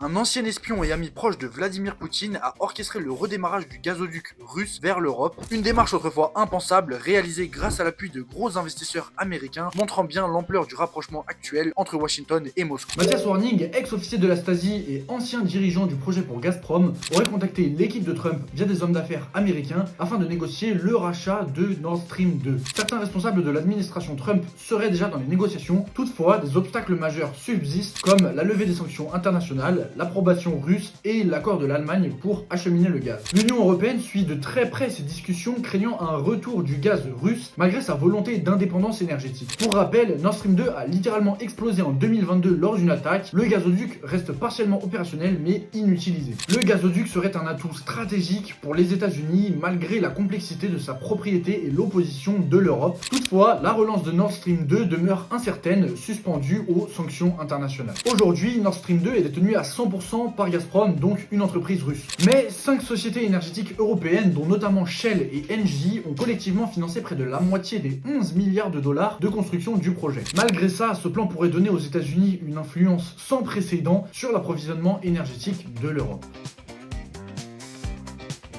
Un ancien espion et ami proche de Vladimir Poutine a orchestré le redémarrage du gazoduc russe vers l'Europe, une démarche autrefois impensable réalisée grâce à l'appui de gros investisseurs américains, montrant bien l'ampleur du rapprochement actuel entre Washington et Moscou. Mathias Warning, ex-officier de la Stasi et ancien dirigeant du projet pour Gazprom, aurait contacté l'équipe de Trump via des hommes d'affaires américains afin de négocier le rachat de Nord Stream 2. Certains responsables de l'administration Trump seraient déjà dans les négociations, toutefois des obstacles majeurs subsistent comme la levée des sanctions internationales, l'approbation russe et l'accord de l'Allemagne pour acheminer le gaz. L'Union européenne suit de très près ces discussions, craignant un retour du gaz russe malgré sa volonté d'indépendance énergétique. Pour rappel, Nord Stream 2 a littéralement explosé en 2022 lors d'une attaque. Le gazoduc reste partiellement opérationnel mais inutilisé. Le gazoduc serait un atout stratégique pour les États-Unis malgré la complexité de sa propriété et l'opposition de l'Europe. Toutefois, la relance de Nord Stream 2 demeure incertaine, suspendue aux sanctions internationales. Aujourd'hui, Nord Stream 2 est détenu à 100% par Gazprom, donc une entreprise russe. Mais 5 sociétés énergétiques européennes, dont notamment Shell et Engie, ont collectivement financé près de la moitié des 11 milliards de dollars de construction du projet. Malgré ça, ce plan pourrait donner aux États-Unis une influence sans précédent sur l'approvisionnement énergétique de l'Europe.